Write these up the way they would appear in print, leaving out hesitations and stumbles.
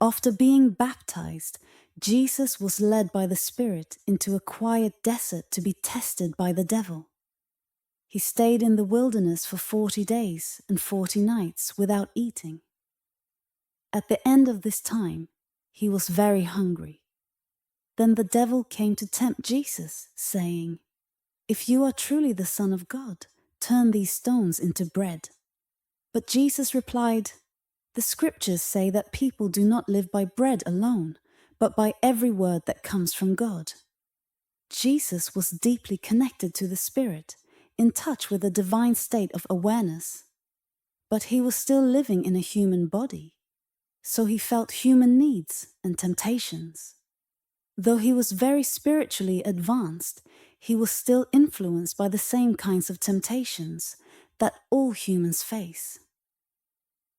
After being baptized, Jesus was led by the Spirit into a quiet desert to be tested by the devil. He stayed in the wilderness for 40 days and 40 nights without eating. At the end of this time, he was very hungry. Then the devil came to tempt Jesus, saying, "If you are truly the Son of God, turn these stones into bread." But Jesus replied, "The scriptures say that people do not live by bread alone, but by every word that comes from God." Jesus was deeply connected to the Spirit, in touch with a divine state of awareness. But he was still living in a human body, so he felt human needs and temptations. Though he was very spiritually advanced, he was still influenced by the same kinds of temptations that all humans face.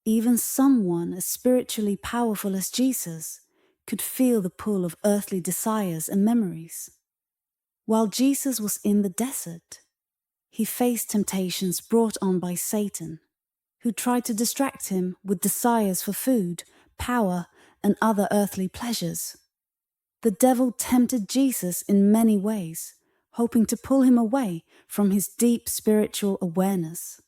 Even someone as spiritually powerful as Jesus could feel the pull of earthly desires and memories. While Jesus was in the desert, he faced temptations brought on by Satan, who tried to distract him with desires for food, power, and other earthly pleasures. The devil tempted Jesus in many ways, hoping to pull him away from his deep spiritual awareness.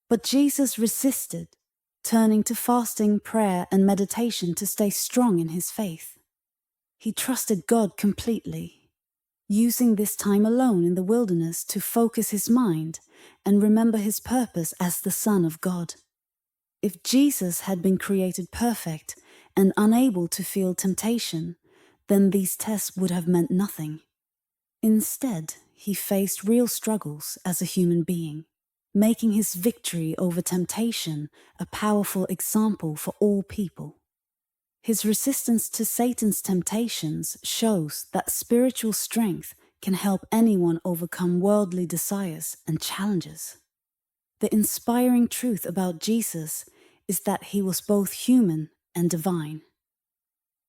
But Jesus resisted, turning to fasting, prayer, and meditation to stay strong in his faith. He trusted God completely, using this time alone in the wilderness to focus his mind and remember his purpose as the Son of God. If Jesus had been created perfect and unable to feel temptation, then these tests would have meant nothing. Instead, he faced real struggles as a human being, making his victory over temptation a powerful example for all people. His resistance to Satan's temptations shows that spiritual strength can help anyone overcome worldly desires and challenges. The inspiring truth about Jesus is that he was both human and divine.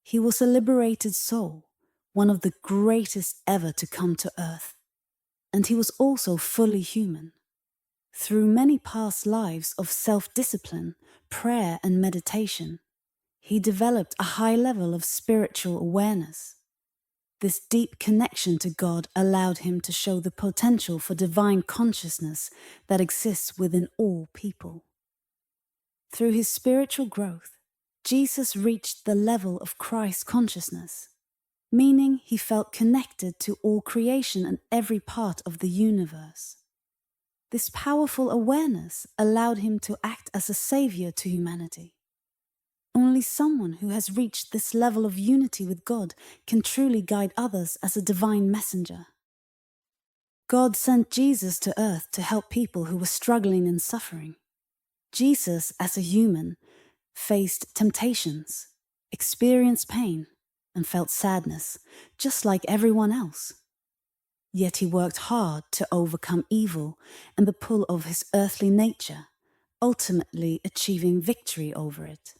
He was a liberated soul, one of the greatest ever to come to earth. And he was also fully human. Through many past lives of self-discipline, prayer, and meditation, he developed a high level of spiritual awareness. This deep connection to God allowed him to show the potential for divine consciousness that exists within all people. Through his spiritual growth, Jesus reached the level of Christ consciousness, meaning he felt connected to all creation and every part of the universe. This powerful awareness allowed him to act as a savior to humanity. Only someone who has reached this level of unity with God can truly guide others as a divine messenger. God sent Jesus to earth to help people who were struggling and suffering. Jesus, as a human, faced temptations, experienced pain, and felt sadness, just like everyone else. Yet he worked hard to overcome evil and the pull of his earthly nature, ultimately achieving victory over it.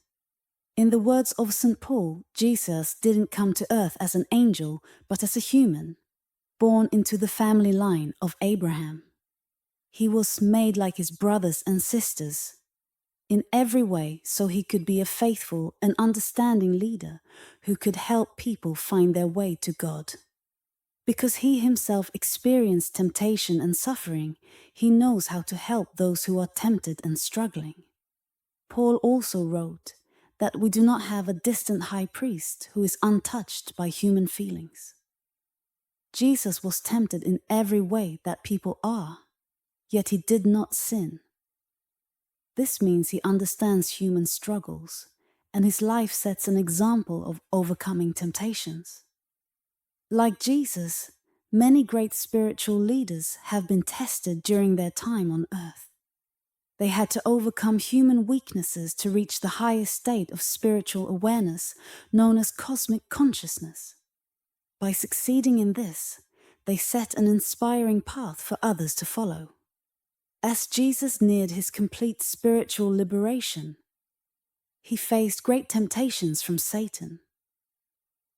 In the words of St. Paul, Jesus didn't come to earth as an angel, but as a human, born into the family line of Abraham. He was made like his brothers and sisters, in every way, so he could be a faithful and understanding leader who could help people find their way to God. Because he himself experienced temptation and suffering, he knows how to help those who are tempted and struggling. Paul also wrote that we do not have a distant high priest who is untouched by human feelings. Jesus was tempted in every way that people are, yet he did not sin. This means he understands human struggles, and his life sets an example of overcoming temptations. Like Jesus, many great spiritual leaders have been tested during their time on earth. They had to overcome human weaknesses to reach the highest state of spiritual awareness, known as cosmic consciousness. By succeeding in this, they set an inspiring path for others to follow. As Jesus neared his complete spiritual liberation, he faced great temptations from Satan.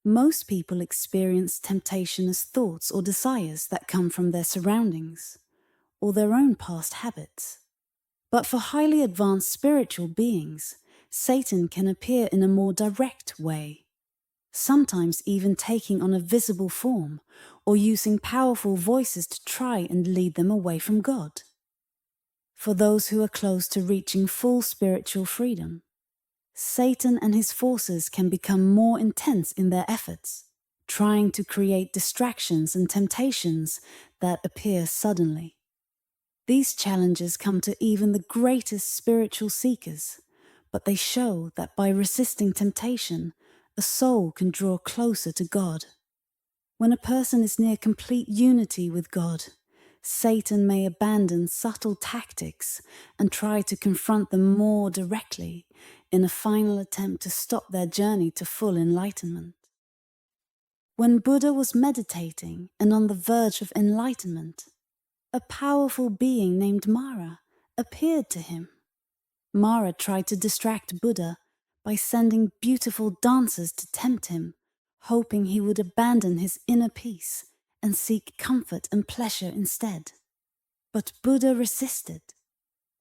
Most people experience temptation as thoughts or desires that come from their surroundings or their own past habits. But for highly advanced spiritual beings, Satan can appear in a more direct way, sometimes even taking on a visible form or using powerful voices to try and lead them away from God. For those who are close to reaching full spiritual freedom, Satan and his forces can become more intense in their efforts, trying to create distractions and temptations that appear suddenly. These challenges come to even the greatest spiritual seekers, but they show that by resisting temptation, a soul can draw closer to God. When a person is near complete unity with God, Satan may abandon subtle tactics and try to confront them more directly in a final attempt to stop their journey to full enlightenment. When Buddha was meditating and on the verge of enlightenment, a powerful being named Mara appeared to him. Mara tried to distract Buddha by sending beautiful dancers to tempt him, hoping he would abandon his inner peace and seek comfort and pleasure instead. But Buddha resisted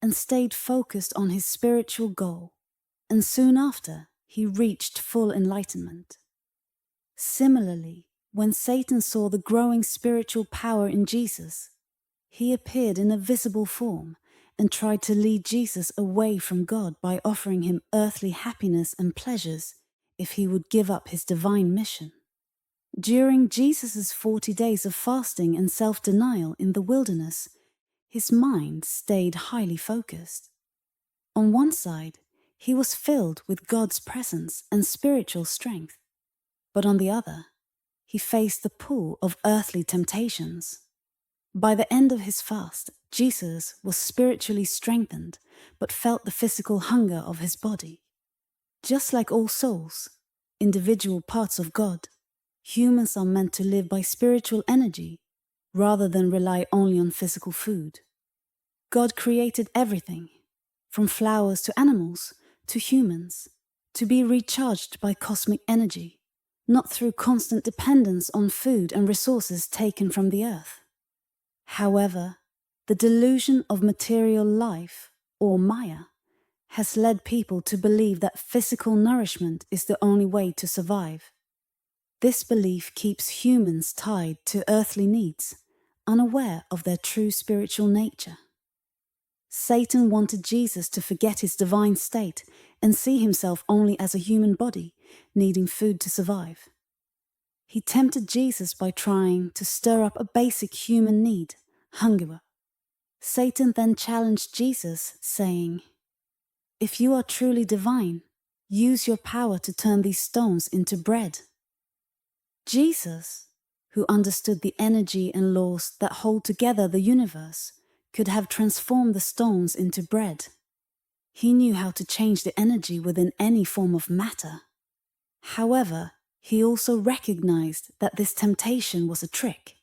and stayed focused on his spiritual goal, and soon after he reached full enlightenment. Similarly, when Satan saw the growing spiritual power in Jesus, he appeared in a visible form and tried to lead Jesus away from God by offering him earthly happiness and pleasures if he would give up his divine mission. During Jesus' 40 days of fasting and self-denial in the wilderness, his mind stayed highly focused. On one side, he was filled with God's presence and spiritual strength, but on the other, he faced the pull of earthly temptations. By the end of his fast, Jesus was spiritually strengthened, but felt the physical hunger of his body. Just like all souls, individual parts of God, humans are meant to live by spiritual energy rather than rely only on physical food. God created everything, from flowers to animals to humans, to be recharged by cosmic energy, not through constant dependence on food and resources taken from the earth. However, the delusion of material life, or Maya, has led people to believe that physical nourishment is the only way to survive. This belief keeps humans tied to earthly needs, unaware of their true spiritual nature. Satan wanted Jesus to forget his divine state and see himself only as a human body, needing food to survive. He tempted Jesus by trying to stir up a basic human need, hunger. Satan then challenged Jesus, saying, "If you are truly divine, use your power to turn these stones into bread." Jesus, who understood the energy and laws that hold together the universe, could have transformed the stones into bread. He knew how to change the energy within any form of matter. However, he also recognized that this temptation was a trick.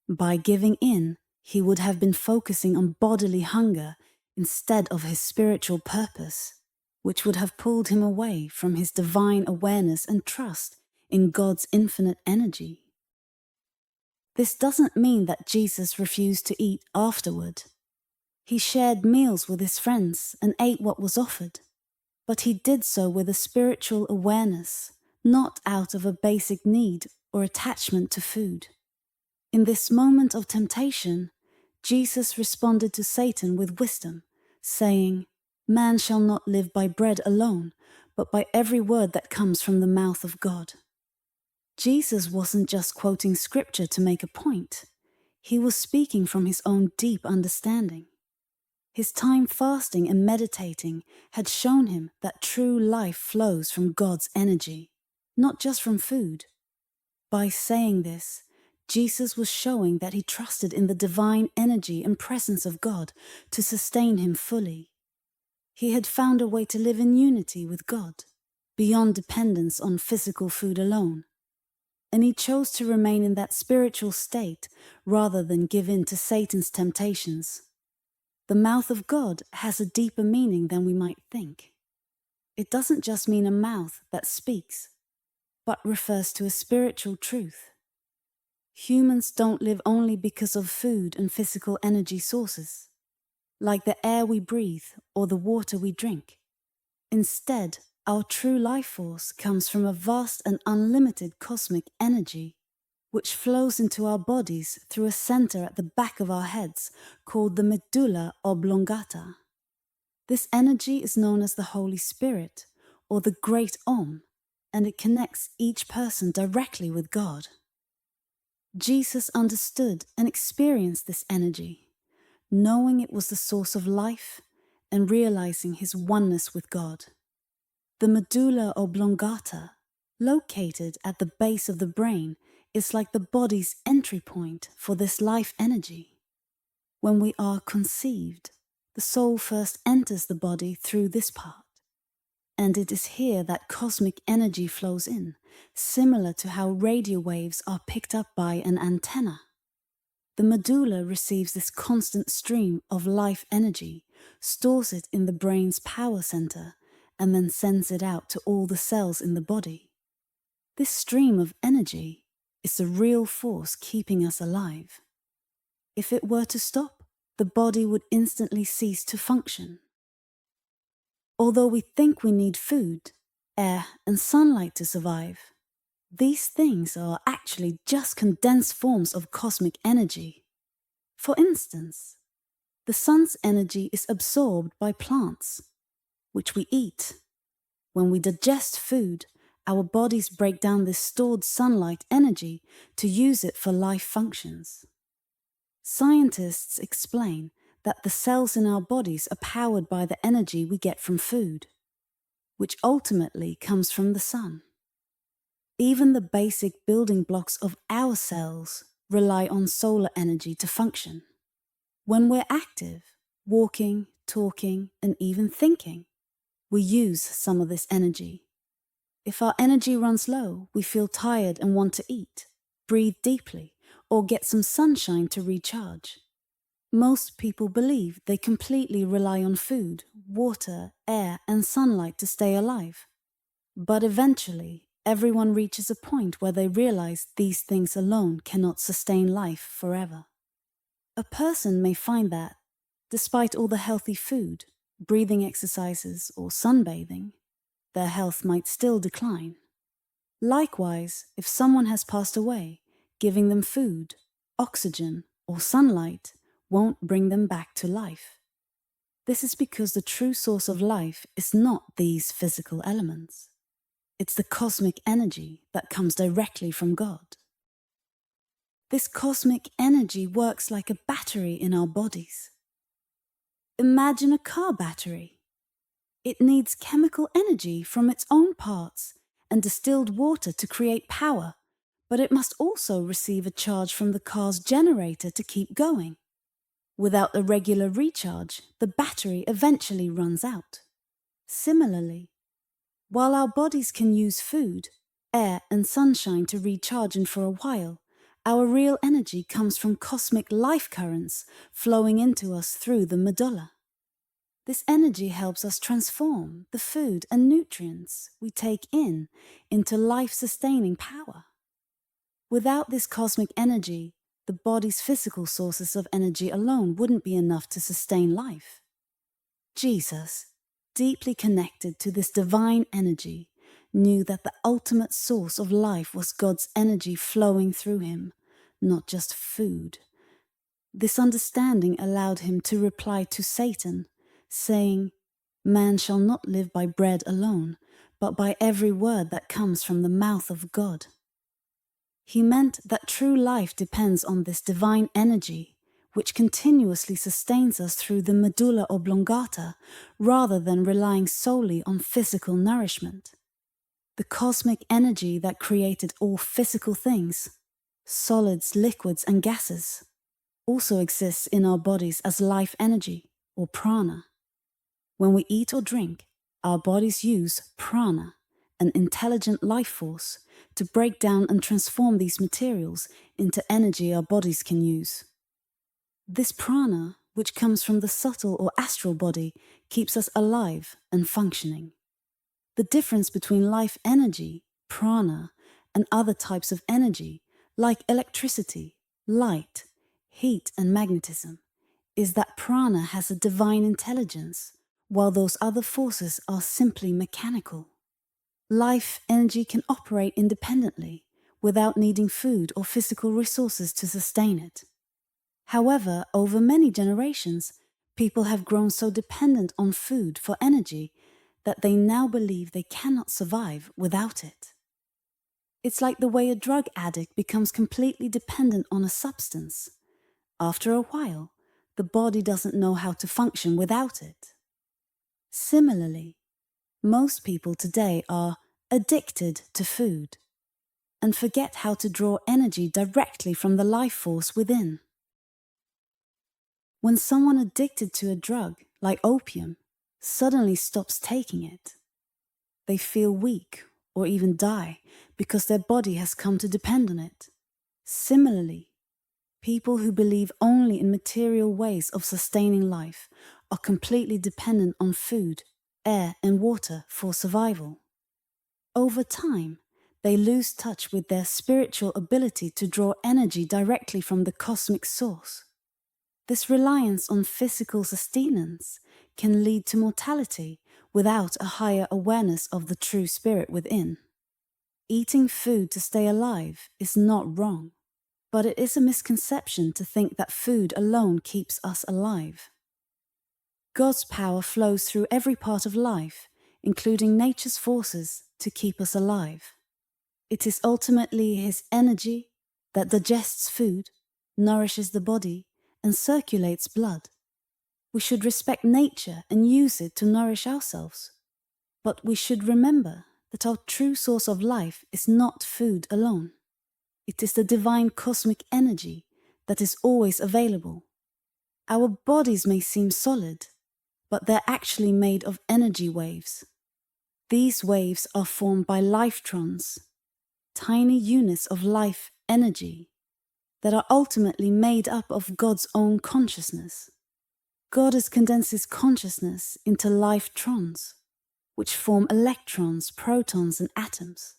By giving in, he would have been focusing on bodily hunger instead of his spiritual purpose, which would have pulled him away from his divine awareness and trust in God's infinite energy. This doesn't mean that Jesus refused to eat afterward. He shared meals with his friends and ate what was offered, but he did so with a spiritual awareness, not out of a basic need or attachment to food. In this moment of temptation, Jesus responded to Satan with wisdom, saying, "Man shall not live by bread alone, but by every word that comes from the mouth of God." Jesus wasn't just quoting scripture to make a point. He was speaking from his own deep understanding. His time fasting and meditating had shown him that true life flows from God's energy, not just from food. By saying this, Jesus was showing that he trusted in the divine energy and presence of God to sustain him fully. He had found a way to live in unity with God, beyond dependence on physical food alone. And he chose to remain in that spiritual state rather than give in to Satan's temptations. The mouth of God has a deeper meaning than we might think. It doesn't just mean a mouth that speaks, but refers to a spiritual truth. Humans don't live only because of food and physical energy sources, like the air we breathe or the water we drink. Instead, our true life force comes from a vast and unlimited cosmic energy, which flows into our bodies through a center at the back of our heads called the medulla oblongata. This energy is known as the Holy Spirit, or the Great Om, and it connects each person directly with God. Jesus understood and experienced this energy, knowing it was the source of life and realizing his oneness with God. The medulla oblongata, located at the base of the brain, is like the body's entry point for this life energy. When we are conceived, the soul first enters the body through this part, and it is here that cosmic energy flows in, similar to how radio waves are picked up by an antenna. The medulla receives this constant stream of life energy, stores it in the brain's power center, and then sends it out to all the cells in the body. This stream of energy is the real force keeping us alive. If it were to stop, the body would instantly cease to function. Although we think we need food, air, and sunlight to survive, these things are actually just condensed forms of cosmic energy. For instance, the sun's energy is absorbed by plants, which we eat. When we digest food, our bodies break down this stored sunlight energy to use it for life functions. Scientists explain that the cells in our bodies are powered by the energy we get from food, which ultimately comes from the sun. Even the basic building blocks of our cells rely on solar energy to function. When we're active, walking, talking, and even thinking, we use some of this energy. If our energy runs low, we feel tired and want to eat, breathe deeply, or get some sunshine to recharge. Most people believe they completely rely on food, water, air, and sunlight to stay alive. But eventually, everyone reaches a point where they realize these things alone cannot sustain life forever. A person may find that, despite all the healthy food, breathing exercises, or sunbathing, their health might still decline. Likewise, if someone has passed away, giving them food, oxygen, or sunlight won't bring them back to life. This is because the true source of life is not these physical elements. It's the cosmic energy that comes directly from God. This cosmic energy works like a battery in our bodies. Imagine a car battery. It needs chemical energy from its own parts and distilled water to create power, but it must also receive a charge from the car's generator to keep going. Without a regular recharge, the battery eventually runs out. Similarly, while our bodies can use food, air, and sunshine to recharge and for a while, our real energy comes from cosmic life currents flowing into us through the medulla. This energy helps us transform the food and nutrients we take in into life-sustaining power. Without this cosmic energy, the body's physical sources of energy alone wouldn't be enough to sustain life. Jesus, deeply connected to this divine energy, knew that the ultimate source of life was God's energy flowing through him, not just food. This understanding allowed him to reply to Satan, saying, "Man shall not live by bread alone, but by every word that comes from the mouth of God." He meant that true life depends on this divine energy, which continuously sustains us through the medulla oblongata, rather than relying solely on physical nourishment. The cosmic energy that created all physical things, solids, liquids, and gases, also exists in our bodies as life energy, or prana. When we eat or drink, our bodies use prana, an intelligent life force, to break down and transform these materials into energy our bodies can use. This prana, which comes from the subtle or astral body, keeps us alive and functioning. The difference between life energy, prana, and other types of energy, like electricity, light, heat, and magnetism, is that prana has a divine intelligence, while those other forces are simply mechanical. Life energy can operate independently, without needing food or physical resources to sustain it. However, over many generations, people have grown so dependent on food for energy that they now believe they cannot survive without it. It's like the way a drug addict becomes completely dependent on a substance. After a while, the body doesn't know how to function without it. Similarly, most people today are addicted to food and forget how to draw energy directly from the life force within. When someone addicted to a drug, like opium, suddenly stops taking it, they feel weak or even die because their body has come to depend on it. Similarly, people who believe only in material ways of sustaining life are completely dependent on food, air, and water for survival. Over time, they lose touch with their spiritual ability to draw energy directly from the cosmic source. This reliance on physical sustenance can lead to mortality without a higher awareness of the true spirit within. Eating food to stay alive is not wrong, but it is a misconception to think that food alone keeps us alive. God's power flows through every part of life, including nature's forces, to keep us alive. It is ultimately His energy that digests food, nourishes the body, and circulates blood. We should respect nature and use it to nourish ourselves. But we should remember that our true source of life is not food alone. It is the divine cosmic energy that is always available. Our bodies may seem solid, but they're actually made of energy waves. These waves are formed by lifetrons, tiny units of life energy that are ultimately made up of God's own consciousness. God has condensed His consciousness into lifetrons, which form electrons, protons, and atoms.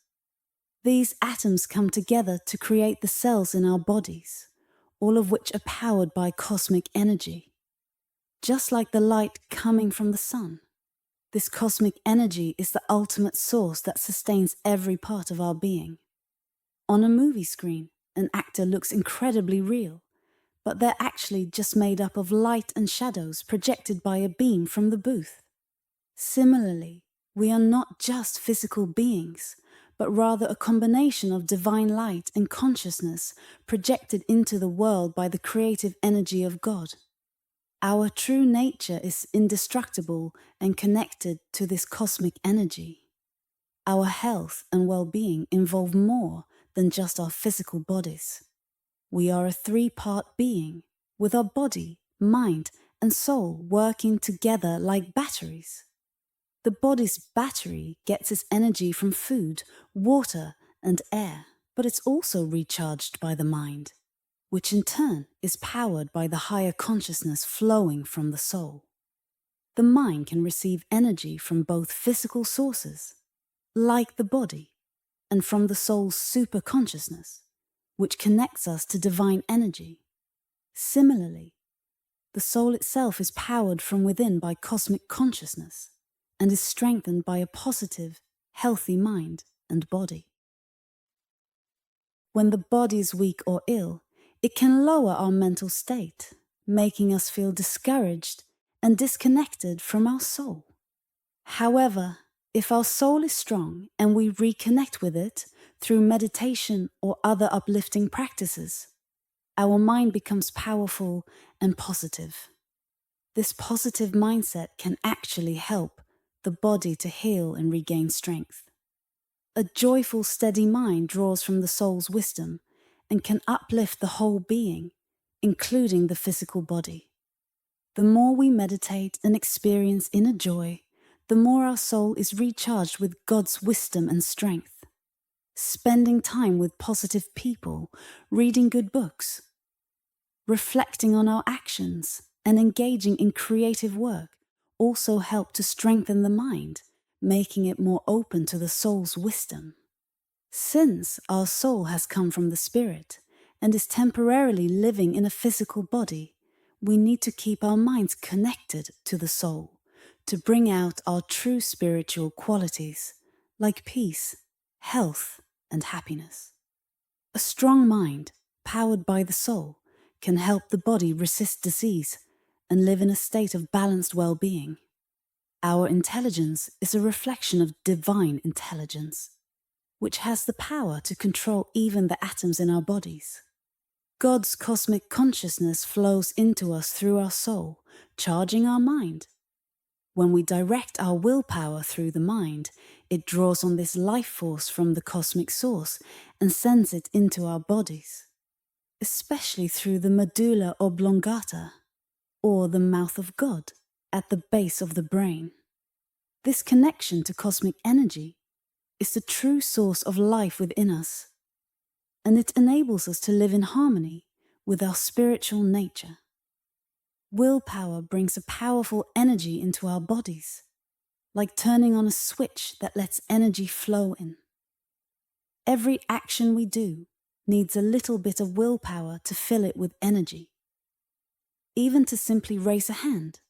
These atoms come together to create the cells in our bodies, all of which are powered by cosmic energy. Just like the light coming from the sun, this cosmic energy is the ultimate source that sustains every part of our being. On a movie screen, an actor looks incredibly real, but they're actually just made up of light and shadows projected by a beam from the booth. Similarly, we are not just physical beings, but rather a combination of divine light and consciousness projected into the world by the creative energy of God. Our true nature is indestructible and connected to this cosmic energy. Our health and well-being involve more than just our physical bodies. We are a three-part being, with our body, mind, and soul working together like batteries. The body's battery gets its energy from food, water, and air, but it's also recharged by the mind, which in turn is powered by the higher consciousness flowing from the soul. The mind can receive energy from both physical sources, like the body, and from the soul's superconsciousness, which connects us to divine energy. Similarly, the soul itself is powered from within by cosmic consciousness and is strengthened by a positive, healthy mind and body. When the body is weak or ill, it can lower our mental state, making us feel discouraged and disconnected from our soul. However, if our soul is strong and we reconnect with it through meditation or other uplifting practices, our mind becomes powerful and positive. This positive mindset can actually help the body to heal and regain strength. A joyful, steady mind draws from the soul's wisdom and can uplift the whole being, including the physical body. The more we meditate and experience inner joy, the more our soul is recharged with God's wisdom and strength. Spending time with positive people, reading good books, reflecting on our actions, and engaging in creative work also help to strengthen the mind, making it more open to the soul's wisdom. Since our soul has come from the spirit and is temporarily living in a physical body, we need to keep our minds connected to the soul to bring out our true spiritual qualities, like peace, health, and happiness. A strong mind, powered by the soul, can help the body resist disease and live in a state of balanced well-being. Our intelligence is a reflection of divine intelligence, which has the power to control even the atoms in our bodies. God's cosmic consciousness flows into us through our soul, charging our mind. When we direct our willpower through the mind, it draws on this life force from the cosmic source and sends it into our bodies, especially through the medulla oblongata, or the mouth of God, at the base of the brain. This connection to cosmic energy is the true source of life within us, and it enables us to live in harmony with our spiritual nature. Willpower brings a powerful energy into our bodies, like turning on a switch that lets energy flow in. Every action we do needs a little bit of willpower to fill it with energy. Even to simply raise a hand,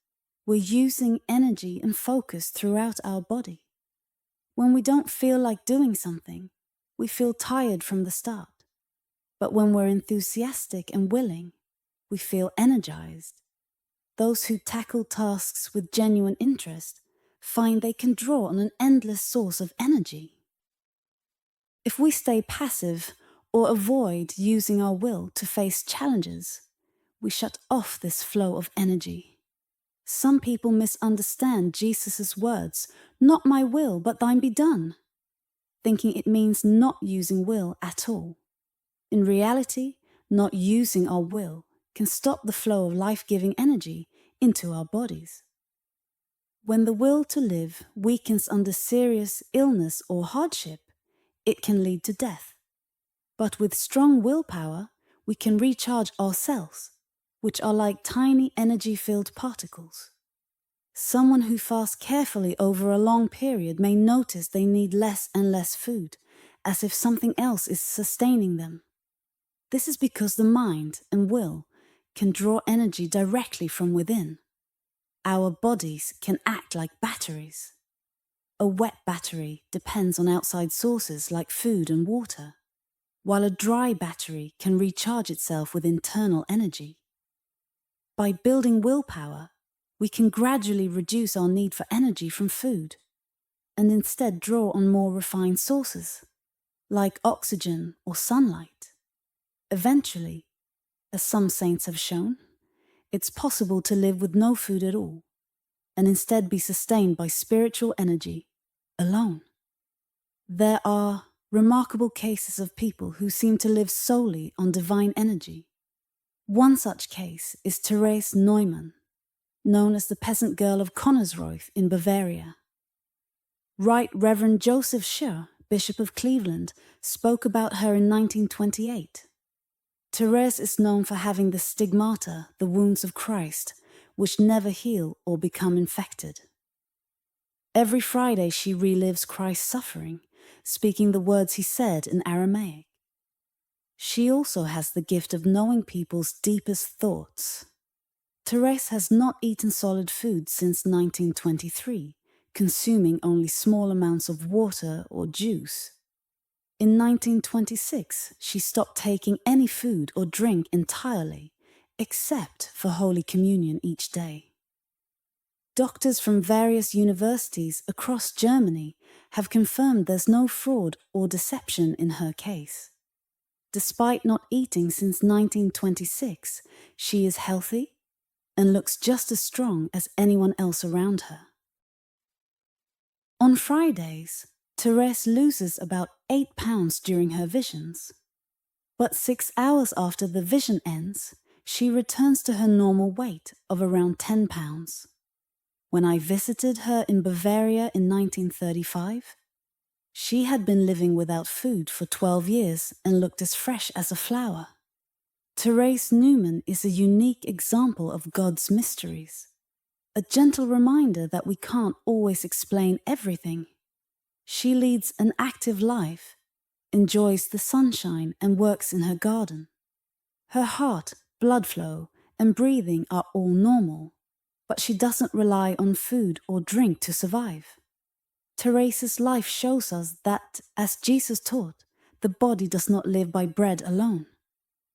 we're using energy and focus throughout our body. When we don't feel like doing something, we feel tired from the start. But when we're enthusiastic and willing, we feel energized. Those who tackle tasks with genuine interest find they can draw on an endless source of energy. If we stay passive or avoid using our will to face challenges, we shut off this flow of energy. Some people misunderstand Jesus' words, "Not my will, but thine be done," thinking it means not using will at all. In reality, not using our will can stop the flow of life-giving energy into our bodies. When the will to live weakens under serious illness or hardship, it can lead to death. But with strong willpower, we can recharge our cells, which are like tiny energy-filled particles. Someone who fasts carefully over a long period may notice they need less and less food, as if something else is sustaining them. This is because the mind and will can draw energy directly from within. Our bodies can act like batteries. A wet battery depends on outside sources like food and water, while a dry battery can recharge itself with internal energy. By building willpower, we can gradually reduce our need for energy from food, and instead draw on more refined sources, like oxygen or sunlight. Eventually, as some saints have shown, it's possible to live with no food at all, and instead be sustained by spiritual energy alone. There are remarkable cases of people who seem to live solely on divine energy. One such case is Therese Neumann, known as the peasant girl of Connersreuth in Bavaria. Right Reverend Joseph Scher, Bishop of Cleveland, spoke about her in 1928. Therese is known for having the stigmata, the wounds of Christ, which never heal or become infected. Every Friday she relives Christ's suffering, speaking the words he said in Aramaic. She also has the gift of knowing people's deepest thoughts. Therese has not eaten solid food since 1923, consuming only small amounts of water or juice. In 1926, she stopped taking any food or drink entirely, except for Holy Communion each day. Doctors from various universities across Germany have confirmed there's no fraud or deception in her case. Despite not eating since 1926, she is healthy and looks just as strong as anyone else around her. On Fridays, Therese loses about 8 pounds during her visions. But 6 hours after the vision ends, she returns to her normal weight of around 10 pounds. When I visited her in Bavaria in 1935, she had been living without food for 12 years and looked as fresh as a flower. Therese Neumann is a unique example of God's mysteries, a gentle reminder that we can't always explain everything. She leads an active life, enjoys the sunshine and works in her garden. Her heart, blood flow, and breathing are all normal, But she doesn't rely on food or drink to survive. Teresa's life shows us that, as Jesus taught, the body does not live by bread alone.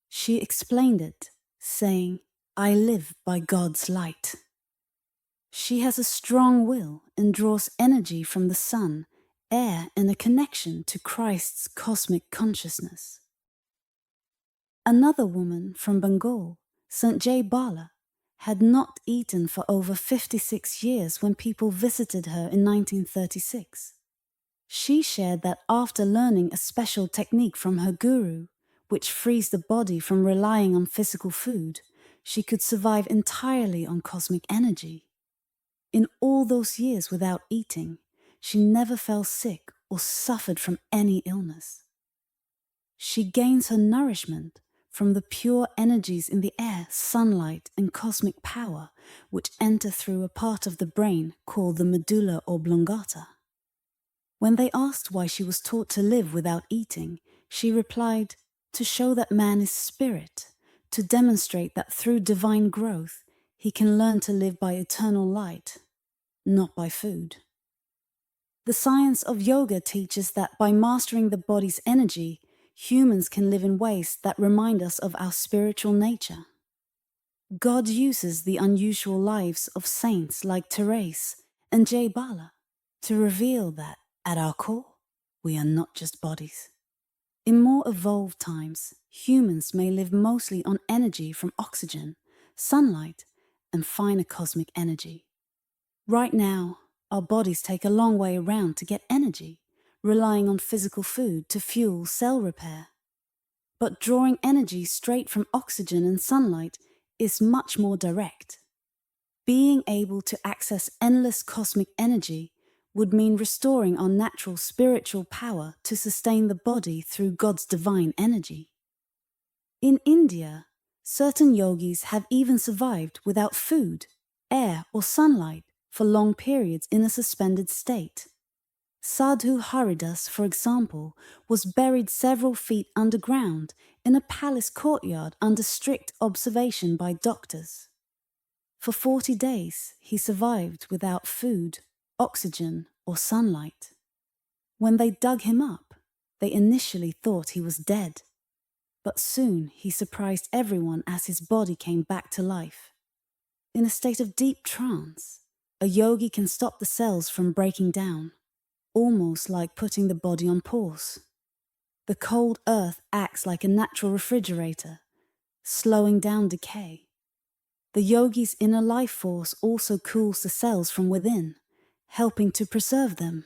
She explained it, saying, "I live by God's light." She has a strong will and draws energy from the sun, air, and a connection to Christ's cosmic consciousness. Another woman from Bengal, St. J. Bala, had not eaten for over 56 years when people visited her in 1936. She shared that after learning a special technique from her guru, which frees the body from relying on physical food, she could survive entirely on cosmic energy. In all those years without eating, she never fell sick or suffered from any illness. She gains her nourishment from the pure energies in the air, sunlight, and cosmic power, which enter through a part of the brain called the medulla oblongata. When they asked why she was taught to live without eating, she replied, "To show that man is spirit, to demonstrate that through divine growth, he can learn to live by eternal light, not by food." The science of yoga teaches that by mastering the body's energy, humans can live in ways that remind us of our spiritual nature. God uses the unusual lives of saints like Therese and Jay Bala to reveal that, at our core, we are not just bodies. In more evolved times, humans may live mostly on energy from oxygen, sunlight, and finer cosmic energy. Right now, our bodies take a long way around to get energy, relying on physical food to fuel cell repair. But drawing energy straight from oxygen and sunlight is much more direct. Being able to access endless cosmic energy would mean restoring our natural spiritual power to sustain the body through God's divine energy. In India, certain yogis have even survived without food, air, or sunlight for long periods in a suspended state. Sadhu Haridas, for example, was buried several feet underground in a palace courtyard under strict observation by doctors. For 40 days, he survived without food, oxygen, or sunlight. When they dug him up, they initially thought he was dead, but soon he surprised everyone as his body came back to life. In a state of deep trance, a yogi can stop the cells from breaking down, almost like putting the body on pause. The cold earth acts like a natural refrigerator, slowing down decay. The yogi's inner life force also cools the cells from within, helping to preserve them.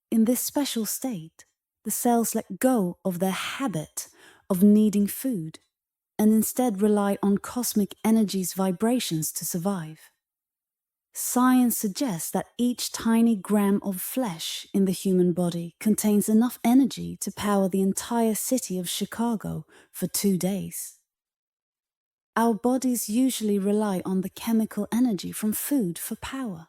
In this special state, the cells let go of their habit of needing food and instead rely on cosmic energy's vibrations to survive. Science suggests that each tiny gram of flesh in the human body contains enough energy to power the entire city of Chicago for 2 days. Our bodies usually rely on the chemical energy from food for power.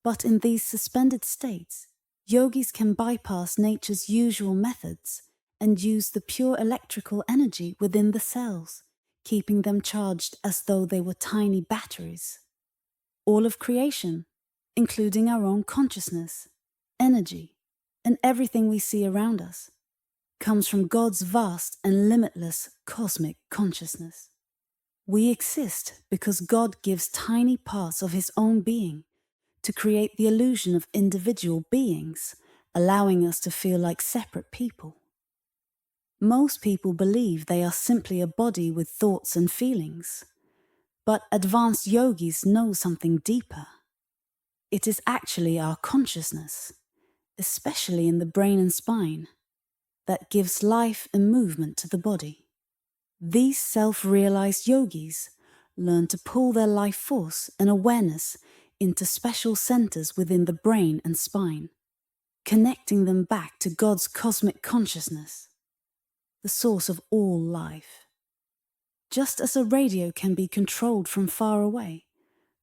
But in these suspended states, yogis can bypass nature's usual methods and use the pure electrical energy within the cells, keeping them charged as though they were tiny batteries. All of creation, including our own consciousness, energy, and everything we see around us, comes from God's vast and limitless cosmic consciousness. We exist because God gives tiny parts of His own being to create the illusion of individual beings, allowing us to feel like separate people. Most people believe they are simply a body with thoughts and feelings. But advanced yogis know something deeper. It is actually our consciousness, especially in the brain and spine, that gives life and movement to the body. These self-realized yogis learn to pull their life force and awareness into special centers within the brain and spine, connecting them back to God's cosmic consciousness, the source of all life. Just as a radio can be controlled from far away,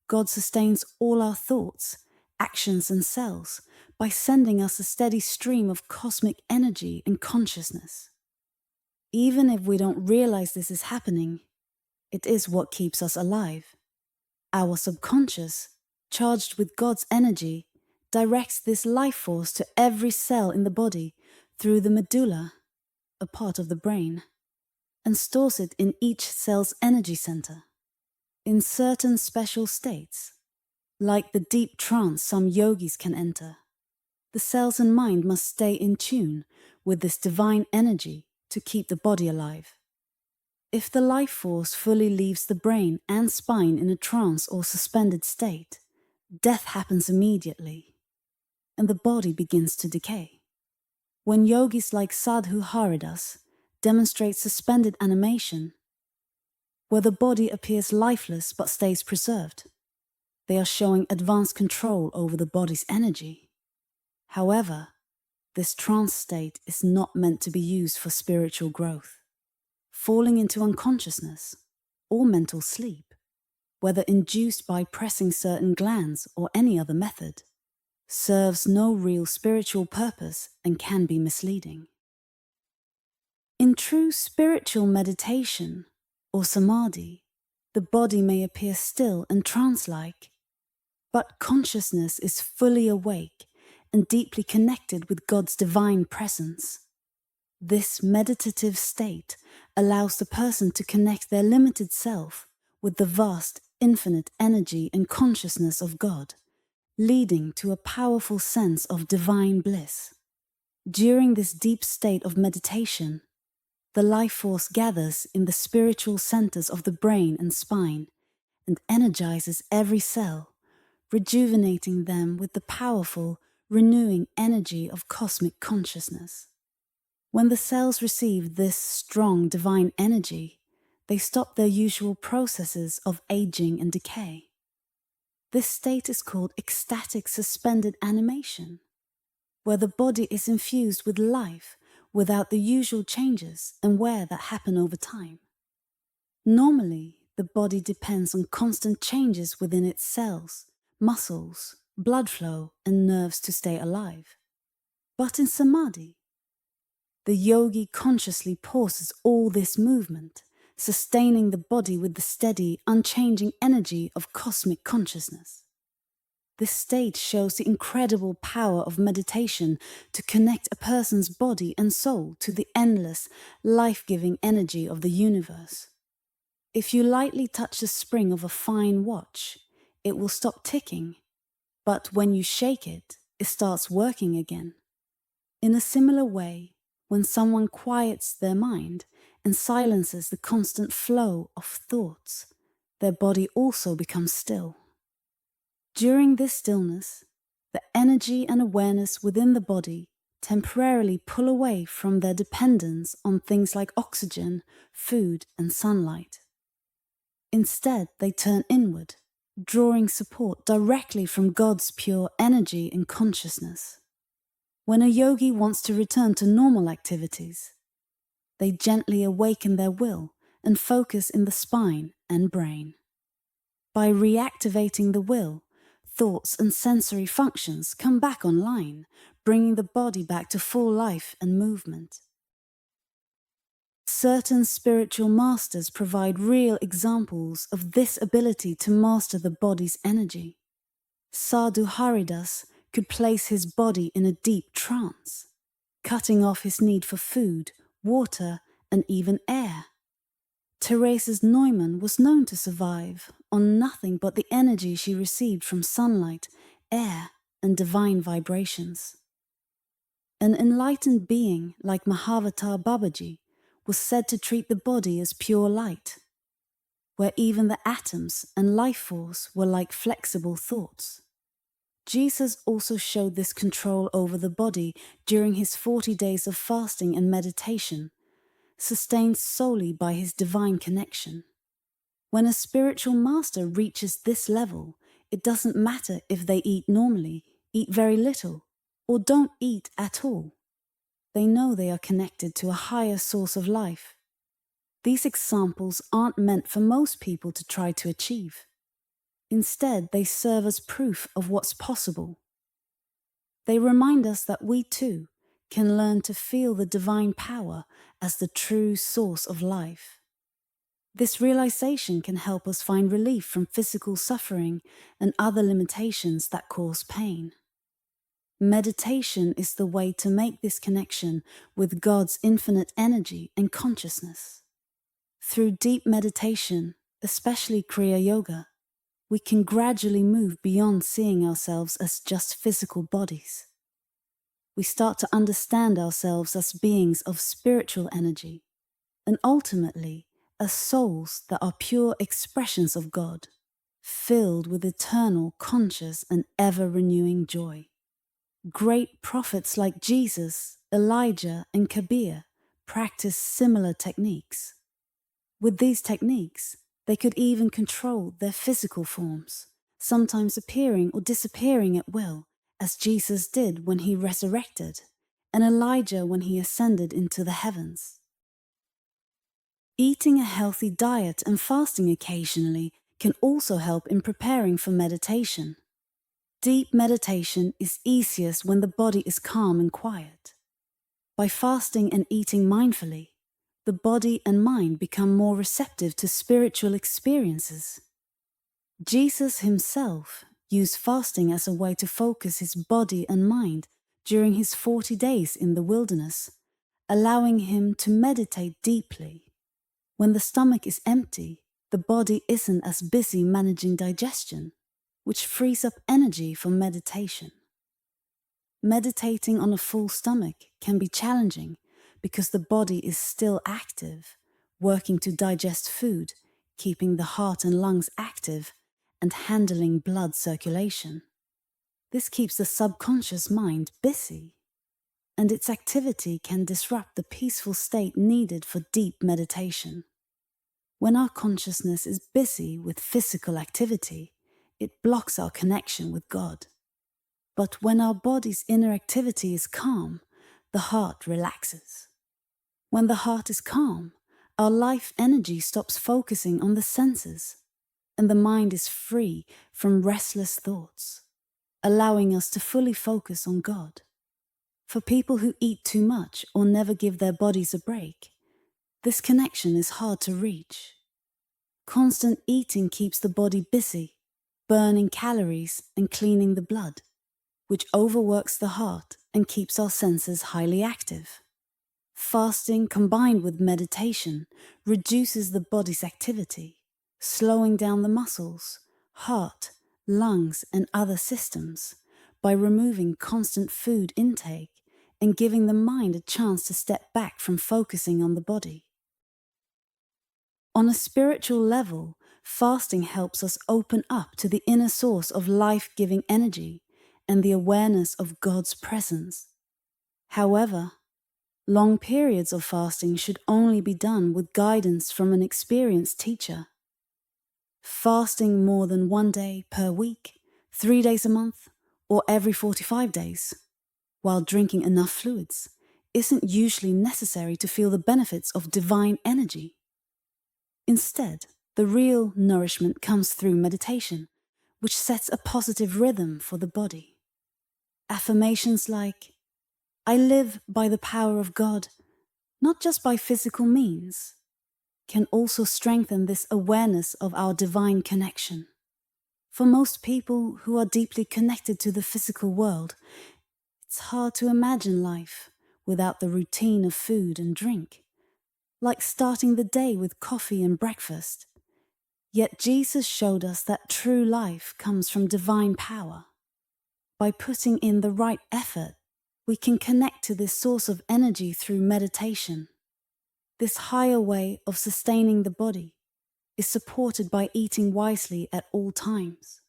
God sustains all our thoughts, actions, and cells by sending us a steady stream of cosmic energy and consciousness. Even if we don't realize this is happening, it is what keeps us alive. our subconscious, charged with God's energy, directs this life force to every cell in the body through the medulla, a part of the brain, and stores it in each cell's energy center. In certain special states, like the deep trance some yogis can enter, the cells and mind must stay in tune with this divine energy to keep the body alive. If the life force fully leaves the brain and spine in a trance or suspended state, death happens immediately, and the body begins to decay. When yogis like Sadhu Haridas demonstrate suspended animation, where the body appears lifeless but stays preserved, they are showing advanced control over the body's energy. However, this trance state is not meant to be used for spiritual growth. Falling into unconsciousness or mental sleep, whether induced by pressing certain glands or any other method, serves no real spiritual purpose and can be misleading. In true spiritual meditation or samadhi, the body may appear still and trance-like, but consciousness is fully awake and deeply connected with God's divine presence. This meditative state allows the person to connect their limited self with the vast, infinite energy and consciousness of God, leading to a powerful sense of divine bliss. During this deep state of meditation, the life force gathers in the spiritual centers of the brain and spine and energizes every cell, rejuvenating them with the powerful, renewing energy of cosmic consciousness. When the cells receive this strong divine energy, they stop their usual processes of aging and decay. This state is called ecstatic suspended animation, where the body is infused with life without the usual changes and wear that happen over time. Normally, the body depends on constant changes within its cells, muscles, blood flow, and nerves to stay alive. But in samadhi, the yogi consciously pauses all this movement, sustaining the body with the steady, unchanging energy of cosmic consciousness. This state shows the incredible power of meditation to connect a person's body and soul to the endless, life-giving energy of the universe. If you lightly touch the spring of a fine watch, it will stop ticking, but when you shake it, it starts working again. In a similar way, when someone quiets their mind and silences the constant flow of thoughts, their body also becomes still. During this stillness, the energy and awareness within the body temporarily pull away from their dependence on things like oxygen, food, and sunlight. Instead, they turn inward, drawing support directly from God's pure energy and consciousness. When a yogi wants to return to normal activities, they gently awaken their will and focus in the spine and brain. By reactivating the will, thoughts and sensory functions come back online, bringing the body back to full life and movement. Certain spiritual masters provide real examples of this ability to master the body's energy. Sadhu Haridas could place his body in a deep trance, cutting off his need for food, water, and even air. Teresa's Neumann was known to survive on nothing but the energy she received from sunlight, air, and divine vibrations. An enlightened being like Mahavatar Babaji was said to treat the body as pure light, where even the atoms and life force were like flexible thoughts. Jesus also showed this control over the body during his 40 days of fasting and meditation, sustained solely by his divine connection. When a spiritual master reaches this level, it doesn't matter if they eat normally, eat very little, or don't eat at all. They know they are connected to a higher source of life. These examples aren't meant for most people to try to achieve. Instead, they serve as proof of what's possible. They remind us that we too can learn to feel the divine power as the true source of life. This realization can help us find relief from physical suffering and other limitations that cause pain. Meditation is the way to make this connection with God's infinite energy and consciousness. Through deep meditation, especially Kriya Yoga, we can gradually move beyond seeing ourselves as just physical bodies. We start to understand ourselves as beings of spiritual energy, and ultimately as souls that are pure expressions of God, filled with eternal, conscious, and ever-renewing joy. Great prophets like Jesus, Elijah, and Kabir practiced similar techniques. With these techniques, they could even control their physical forms, sometimes appearing or disappearing at will, as Jesus did when he resurrected, and Elijah when he ascended into the heavens. Eating a healthy diet and fasting occasionally can also help in preparing for meditation. Deep meditation is easiest when the body is calm and quiet. By fasting and eating mindfully, the body and mind become more receptive to spiritual experiences. Jesus himself used fasting as a way to focus his body and mind during his 40 days in the wilderness, allowing him to meditate deeply. When the stomach is empty, the body isn't as busy managing digestion, which frees up energy for meditation. Meditating on a full stomach can be challenging because the body is still active, working to digest food, keeping the heart and lungs active, and handling blood circulation. This keeps the subconscious mind busy, and its activity can disrupt the peaceful state needed for deep meditation. When our consciousness is busy with physical activity, it blocks our connection with God. But when our body's inner activity is calm, the heart relaxes. When the heart is calm, our life energy stops focusing on the senses, and the mind is free from restless thoughts, allowing us to fully focus on God. For people who eat too much or never give their bodies a break, this connection is hard to reach. Constant eating keeps the body busy, burning calories and cleaning the blood, which overworks the heart and keeps our senses highly active. Fasting combined with meditation reduces the body's activity, slowing down the muscles, heart, lungs, and other systems by removing constant food intake and giving the mind a chance to step back from focusing on the body. On a spiritual level, fasting helps us open up to the inner source of life-giving energy and the awareness of God's presence. However, long periods of fasting should only be done with guidance from an experienced teacher. Fasting more than 1 day per week, 3 days a month, or every 45 days, while drinking enough fluids, isn't usually necessary to feel the benefits of divine energy. Instead, the real nourishment comes through meditation, which sets a positive rhythm for the body. Affirmations like, "I live by the power of God, not just by physical means," can also strengthen this awareness of our divine connection. For most people who are deeply connected to the physical world, it's hard to imagine life without the routine of food and drink, like starting the day with coffee and breakfast. Yet Jesus showed us that true life comes from divine power. By putting in the right effort, we can connect to this source of energy through meditation. This higher way of sustaining the body is supported by eating wisely at all times.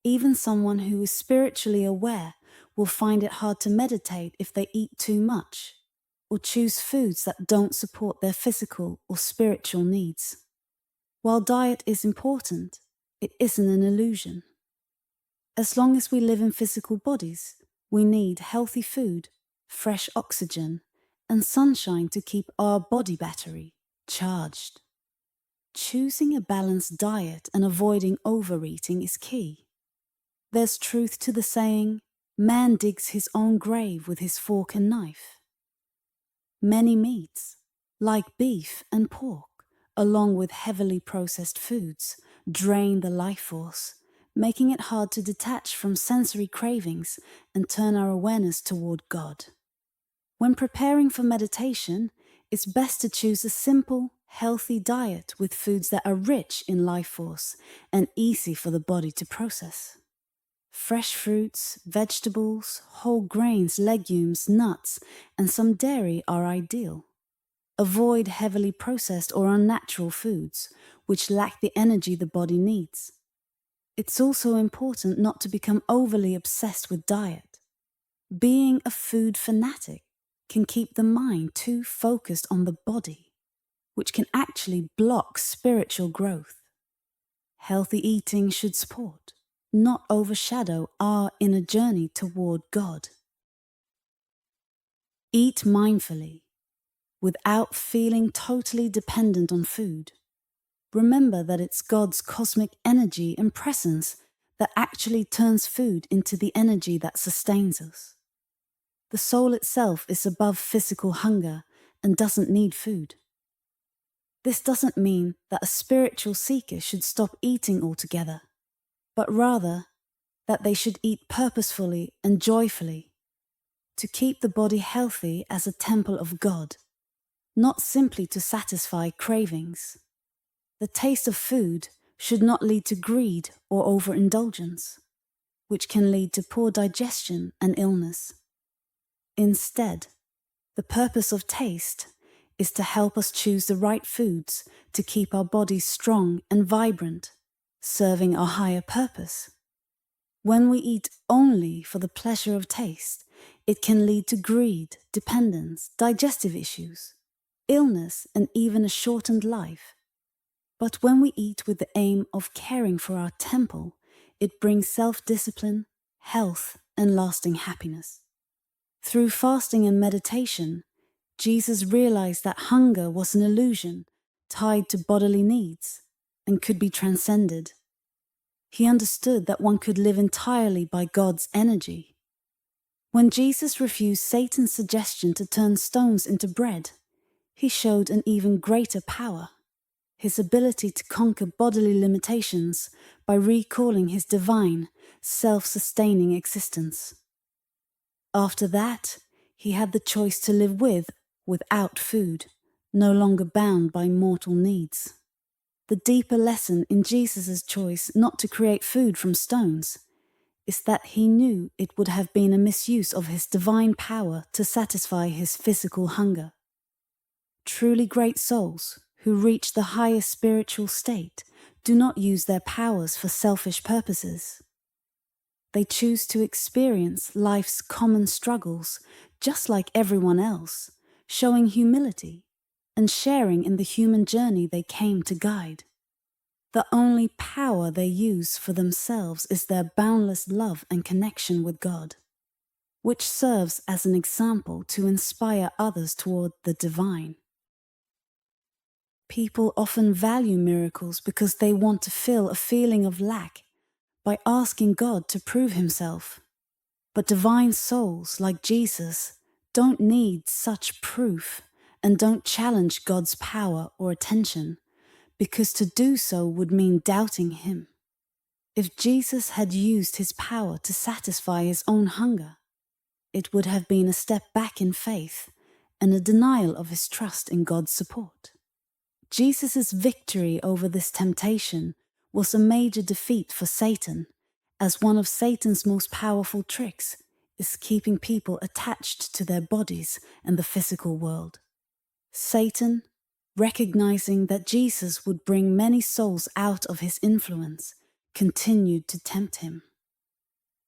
Even someone who is spiritually aware will find it hard to meditate if they eat too much or choose foods that don't support their physical or spiritual needs. While diet is important, it isn't an illusion. As long as we live in physical bodies, we need healthy food, fresh oxygen, and sunshine to keep our body battery charged. Choosing a balanced diet and avoiding overeating is key. There's truth to the saying, "Man digs his own grave with his fork and knife." Many meats, like beef and pork, along with heavily processed foods, drain the life force, making it hard to detach from sensory cravings and turn our awareness toward God. When preparing for meditation, it's best to choose a simple, healthy diet with foods that are rich in life force and easy for the body to process. Fresh fruits, vegetables, whole grains, legumes, nuts, and some dairy are ideal. Avoid heavily processed or unnatural foods, which lack the energy the body needs. It's also important not to become overly obsessed with diet. Being a food fanatic can keep the mind too focused on the body, which can actually block spiritual growth. Healthy eating should support, not overshadow our inner journey toward God. Eat mindfully, without feeling totally dependent on food. Remember that it's God's cosmic energy and presence that actually turns food into the energy that sustains us. The soul itself is above physical hunger and doesn't need food. This doesn't mean that a spiritual seeker should stop eating altogether, but rather that they should eat purposefully and joyfully to keep the body healthy as a temple of God, not simply to satisfy cravings. The taste of food should not lead to greed or overindulgence, which can lead to poor digestion and illness. Instead, the purpose of taste is to help us choose the right foods to keep our bodies strong and vibrant, serving our higher purpose. When we eat only for the pleasure of taste, it can lead to greed, dependence, digestive issues, illness, and even a shortened life. But when we eat with the aim of caring for our temple, it brings self-discipline, health, and lasting happiness. Through fasting and meditation, Jesus realized that hunger was an illusion tied to bodily needs and could be transcended. He understood that one could live entirely by God's energy. When Jesus refused Satan's suggestion to turn stones into bread, he showed an even greater power, his ability to conquer bodily limitations by recalling his divine, self-sustaining existence. After that, he had the choice to live without food, no longer bound by mortal needs. The deeper lesson in Jesus' choice not to create food from stones is that he knew it would have been a misuse of his divine power to satisfy his physical hunger. Truly great souls who reach the highest spiritual state do not use their powers for selfish purposes. They choose to experience life's common struggles just like everyone else, showing humility and sharing in the human journey they came to guide. The only power they use for themselves is their boundless love and connection with God, which serves as an example to inspire others toward the divine. People often value miracles because they want to feel a feeling of lack by asking God to prove himself. But divine souls like Jesus don't need such proof and don't challenge God's power or attention, because to do so would mean doubting him. If Jesus had used his power to satisfy his own hunger, it would have been a step back in faith and a denial of his trust in God's support. Jesus' victory over this temptation was a major defeat for Satan, as one of Satan's most powerful tricks is keeping people attached to their bodies and the physical world. Satan, recognizing that Jesus would bring many souls out of his influence, continued to tempt him.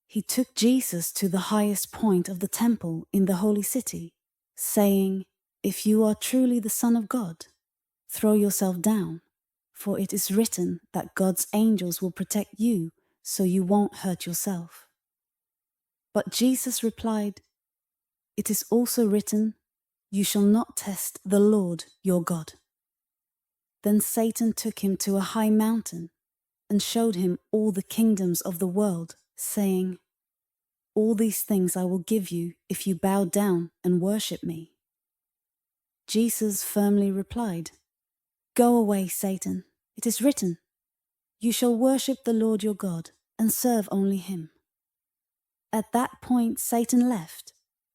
He took Jesus to the highest point of the temple in the holy city, saying, "If you are truly the Son of God, throw yourself down, for it is written that God's angels will protect you so you won't hurt yourself." But Jesus replied, "It is also written, you shall not test the Lord your God." Then Satan took him to a high mountain and showed him all the kingdoms of the world, saying, "All these things I will give you if you bow down and worship me." Jesus firmly replied, "Go away, Satan. It is written, 'You shall worship the Lord your God and serve only him.'" At that point, Satan left,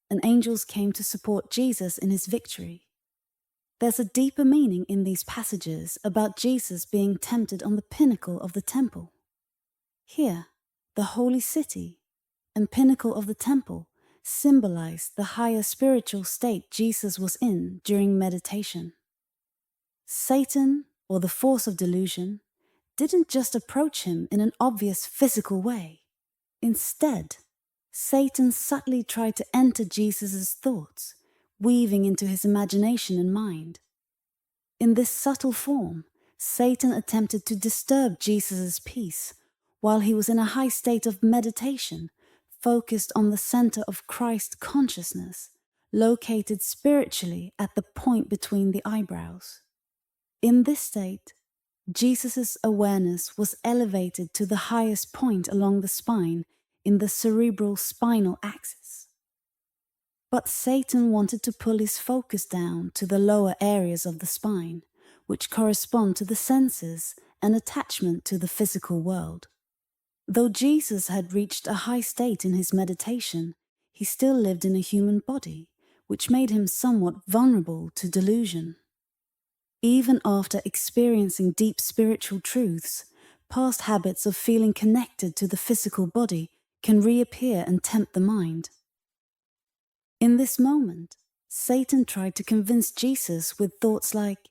and angels came to support Jesus in his victory. There's a deeper meaning in these passages about Jesus being tempted on the pinnacle of the temple. Here, the holy city and pinnacle of the temple symbolize the higher spiritual state Jesus was in during meditation. Satan, or the force of delusion, didn't just approach him in an obvious physical way. Instead, Satan subtly tried to enter Jesus' thoughts, weaving into his imagination and mind. In this subtle form, Satan attempted to disturb Jesus' peace while he was in a high state of meditation, focused on the center of Christ consciousness, located spiritually at the point between the eyebrows. In this state, Jesus' awareness was elevated to the highest point along the spine in the cerebral spinal axis. But Satan wanted to pull his focus down to the lower areas of the spine, which correspond to the senses and attachment to the physical world. Though Jesus had reached a high state in his meditation, he still lived in a human body, which made him somewhat vulnerable to delusion. Even after experiencing deep spiritual truths, past habits of feeling connected to the physical body can reappear and tempt the mind. In this moment, Satan tried to convince Jesus with thoughts like,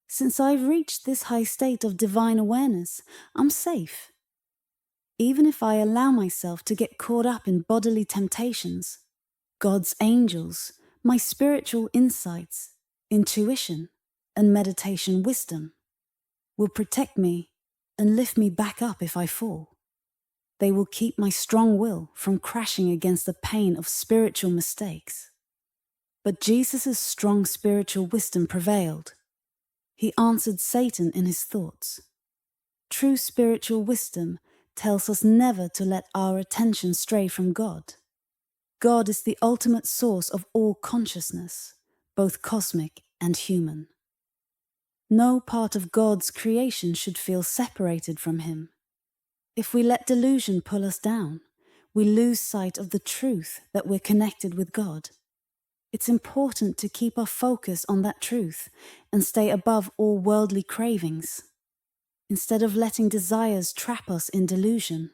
"Since I've reached this high state of divine awareness, I'm safe. Even if I allow myself to get caught up in bodily temptations, God's angels, my spiritual insights, intuition, and meditation wisdom will protect me and lift me back up if I fall. They will keep my strong will from crashing against the pain of spiritual mistakes." But Jesus' strong spiritual wisdom prevailed. He answered Satan in his thoughts. True spiritual wisdom tells us never to let our attention stray from God. God is the ultimate source of all consciousness, both cosmic and human. No part of God's creation should feel separated from him. If we let delusion pull us down, we lose sight of the truth that we're connected with God. It's important to keep our focus on that truth and stay above all worldly cravings, instead of letting desires trap us in delusion.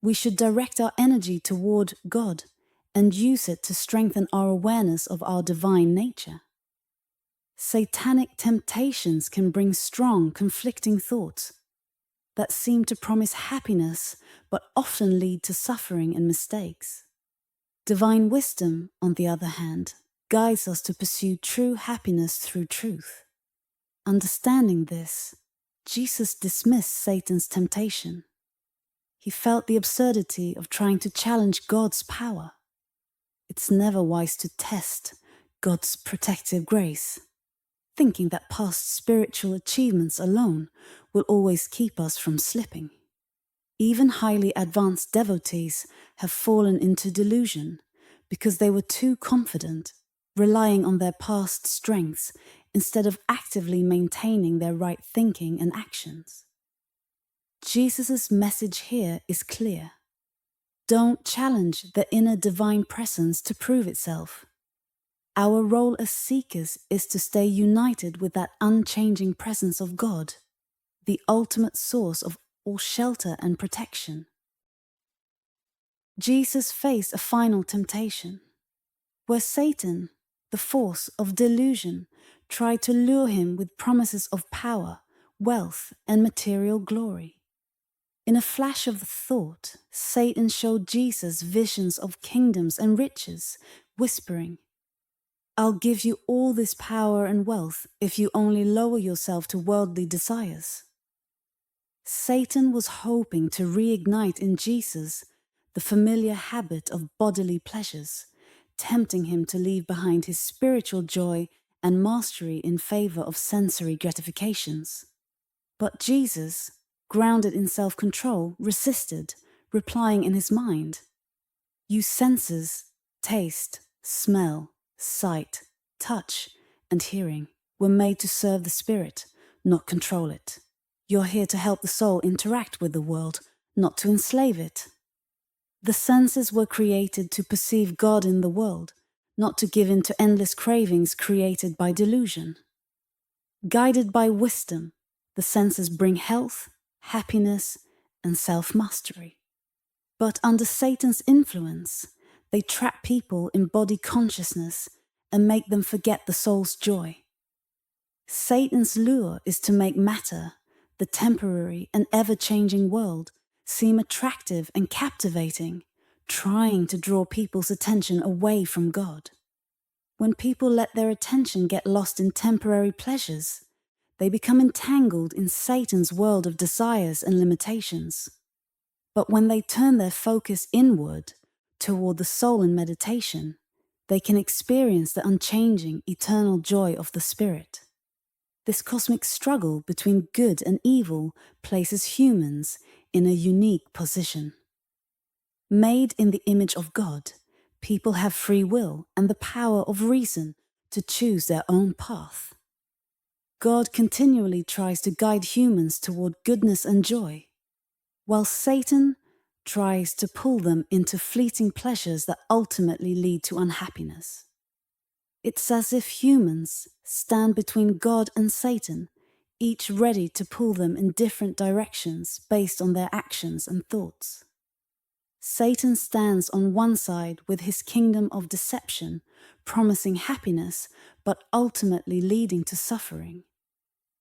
We should direct our energy toward God and use it to strengthen our awareness of our divine nature. Satanic temptations can bring strong, conflicting thoughts that seem to promise happiness but often lead to suffering and mistakes. Divine wisdom, on the other hand, guides us to pursue true happiness through truth. Understanding this, Jesus dismissed Satan's temptation. He felt the absurdity of trying to challenge God's power. It's never wise to test God's protective grace, thinking that past spiritual achievements alone will always keep us from slipping. Even highly advanced devotees have fallen into delusion because they were too confident, relying on their past strengths instead of actively maintaining their right thinking and actions. Jesus' message here is clear. Don't challenge the inner divine presence to prove itself. Our role as seekers is to stay united with that unchanging presence of God, the ultimate source of all shelter and protection. Jesus faced a final temptation, where Satan, the force of delusion, tried to lure him with promises of power, wealth, and material glory. In a flash of thought, Satan showed Jesus visions of kingdoms and riches, whispering, "I'll give you all this power and wealth if you only lower yourself to worldly desires." Satan was hoping to reignite in Jesus the familiar habit of bodily pleasures, tempting him to leave behind his spiritual joy and mastery in favor of sensory gratifications. But Jesus, grounded in self-control, resisted, replying in his mind, "You senses, taste, smell, sight, touch, and hearing were made to serve the spirit, not control it. You're here to help the soul interact with the world, not to enslave it. The senses were created to perceive God in the world, not to give in to endless cravings created by delusion. Guided by wisdom, the senses bring health, happiness, and self-mastery. But under Satan's influence, they trap people in body consciousness and make them forget the soul's joy. Satan's lure is to make matter, the temporary and ever-changing world, seem attractive and captivating, trying to draw people's attention away from God. When people let their attention get lost in temporary pleasures, they become entangled in Satan's world of desires and limitations. But when they turn their focus inward, toward the soul in meditation, they can experience the unchanging, eternal joy of the Spirit. This cosmic struggle between good and evil places humans in a unique position. Made in the image of God, people have free will and the power of reason to choose their own path. God continually tries to guide humans toward goodness and joy, while Satan tries to pull them into fleeting pleasures that ultimately lead to unhappiness. It's as if humans stand between God and Satan, each ready to pull them in different directions based on their actions and thoughts. Satan stands on one side with his kingdom of deception, promising happiness, but ultimately leading to suffering.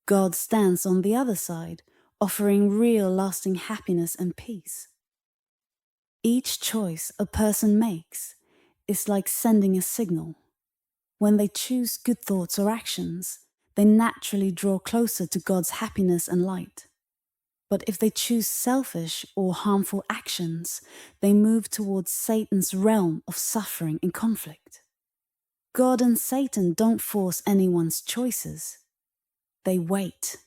God stands on the other side, offering real lasting happiness and peace. Each choice a person makes is like sending a signal. When they choose good thoughts or actions, they naturally draw closer to God's happiness and light. But if they choose selfish or harmful actions, they move towards Satan's realm of suffering and conflict. God and Satan don't force anyone's choices. They wait,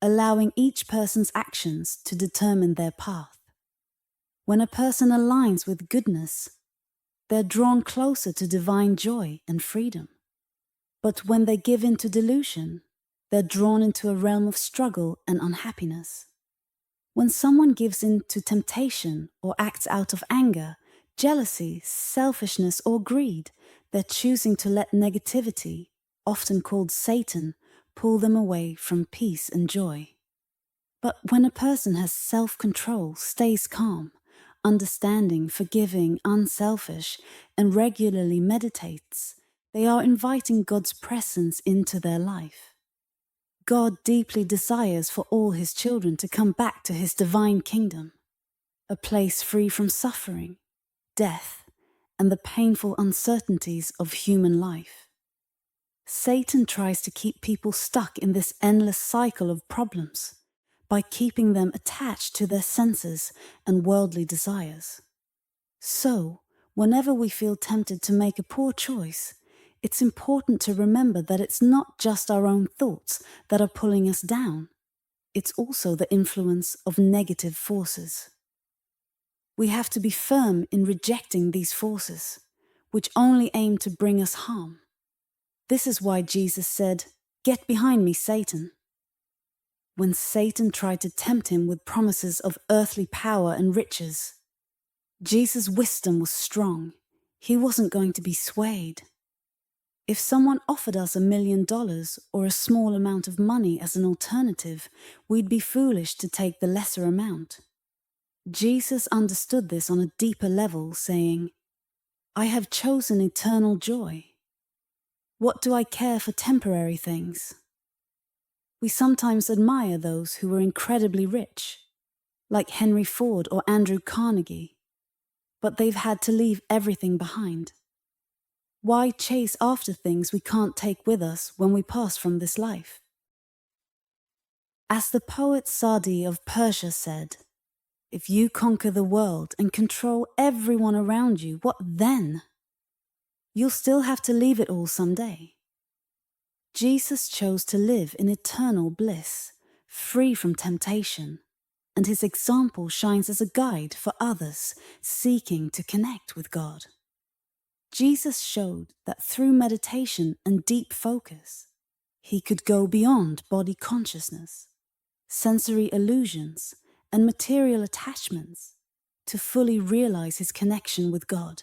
allowing each person's actions to determine their path. When a person aligns with goodness, they're drawn closer to divine joy and freedom. But when they give in to delusion, they're drawn into a realm of struggle and unhappiness. When someone gives in to temptation or acts out of anger, jealousy, selfishness, or greed, they're choosing to let negativity, often called Satan, pull them away from peace and joy. But when a person has self-control, stays calm, understanding, forgiving, unselfish, and regularly meditates, they are inviting God's presence into their life. God deeply desires for all his children to come back to his divine kingdom, a place free from suffering, death, and the painful uncertainties of human life. Satan tries to keep people stuck in this endless cycle of problems by keeping them attached to their senses and worldly desires. So, whenever we feel tempted to make a poor choice, it's important to remember that it's not just our own thoughts that are pulling us down. It's also the influence of negative forces. We have to be firm in rejecting these forces, which only aim to bring us harm. This is why Jesus said, "Get behind me, Satan." When Satan tried to tempt him with promises of earthly power and riches, Jesus' wisdom was strong. He wasn't going to be swayed. If someone offered us $1 million or a small amount of money as an alternative, we'd be foolish to take the lesser amount. Jesus understood this on a deeper level, saying, "I have chosen eternal joy. What do I care for temporary things?" We sometimes admire those who were incredibly rich, like Henry Ford or Andrew Carnegie, but they've had to leave everything behind. Why chase after things we can't take with us when we pass from this life? As the poet Sadi of Persia said, "If you conquer the world and control everyone around you, what then? You'll still have to leave it all someday." Jesus chose to live in eternal bliss, free from temptation, and his example shines as a guide for others seeking to connect with God. Jesus showed that through meditation and deep focus, he could go beyond body consciousness, sensory illusions, and material attachments to fully realize his connection with God.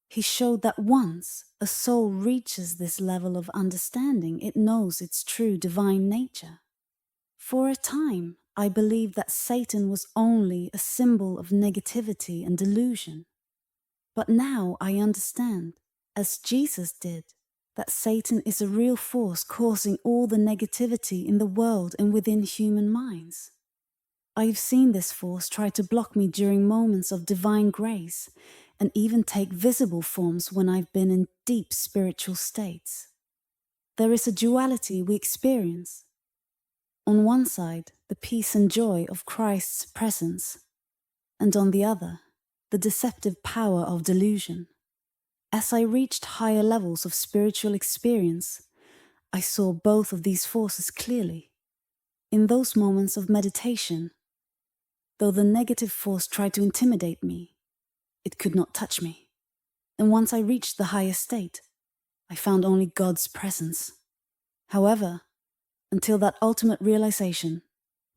He showed that once a soul reaches this level of understanding, it knows its true divine nature. For a time, I believed that Satan was only a symbol of negativity and delusion. But now I understand, as Jesus did, that Satan is a real force causing all the negativity in the world and within human minds. I've seen this force try to block me during moments of divine grace and even take visible forms when I've been in deep spiritual states. There is a duality we experience. On one side, the peace and joy of Christ's presence, and on the other, the deceptive power of delusion. As I reached higher levels of spiritual experience, I saw both of these forces clearly. In those moments of meditation, though the negative force tried to intimidate me, it could not touch me. And once I reached the higher state, I found only God's presence. However, until that ultimate realization,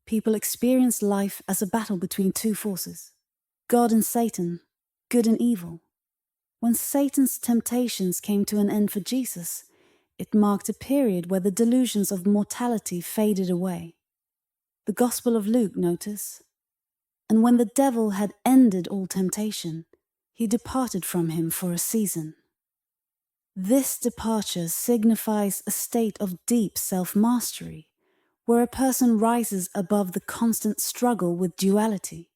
people experience life as a battle between two forces, God and Satan, good and evil. When Satan's temptations came to an end for Jesus, it marked a period where the delusions of mortality faded away. The Gospel of Luke, notice. And when the devil had ended all temptation, he departed from him for a season. This departure signifies a state of deep self-mastery, where a person rises above the constant struggle with duality.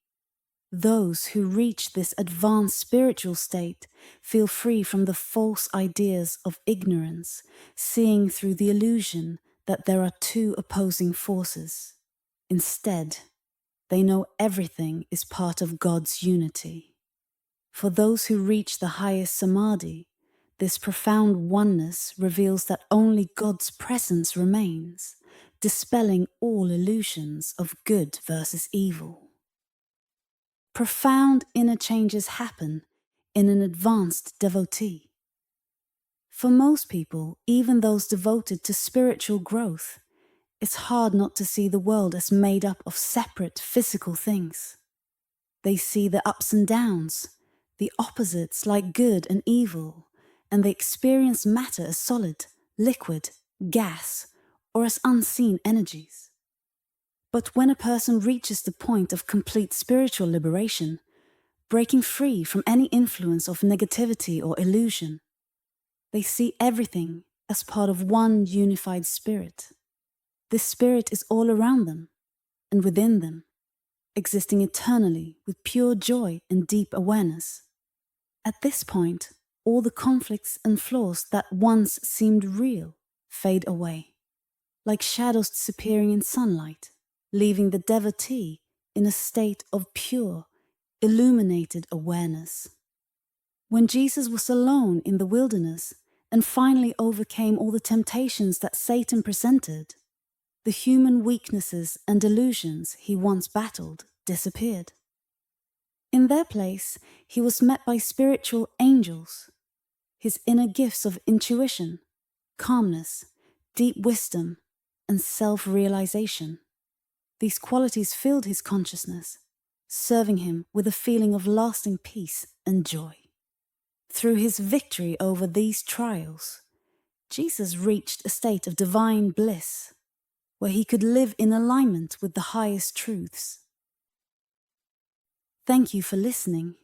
Those who reach this advanced spiritual state feel free from the false ideas of ignorance, seeing through the illusion that there are two opposing forces. Instead, they know everything is part of God's unity. For those who reach the highest samadhi, this profound oneness reveals that only God's presence remains, dispelling all illusions of good versus evil. Profound inner changes happen in an advanced devotee. For most people, even those devoted to spiritual growth, it's hard not to see the world as made up of separate physical things. They see the ups and downs, the opposites like good and evil, and they experience matter as solid, liquid, gas, or as unseen energies. But when a person reaches the point of complete spiritual liberation, breaking free from any influence of negativity or illusion, they see everything as part of one unified spirit. This spirit is all around them and within them, existing eternally with pure joy and deep awareness. At this point, all the conflicts and flaws that once seemed real fade away, like shadows disappearing in sunlight, leaving the devotee in a state of pure, illuminated awareness. When Jesus was alone in the wilderness and finally overcame all the temptations that Satan presented, the human weaknesses and delusions he once battled disappeared. In their place, he was met by spiritual angels. His inner gifts of intuition, calmness, deep wisdom, and self-realization. These qualities filled his consciousness, serving him with a feeling of lasting peace and joy. Through his victory over these trials, Jesus reached a state of divine bliss, where he could live in alignment with the highest truths. Thank you for listening.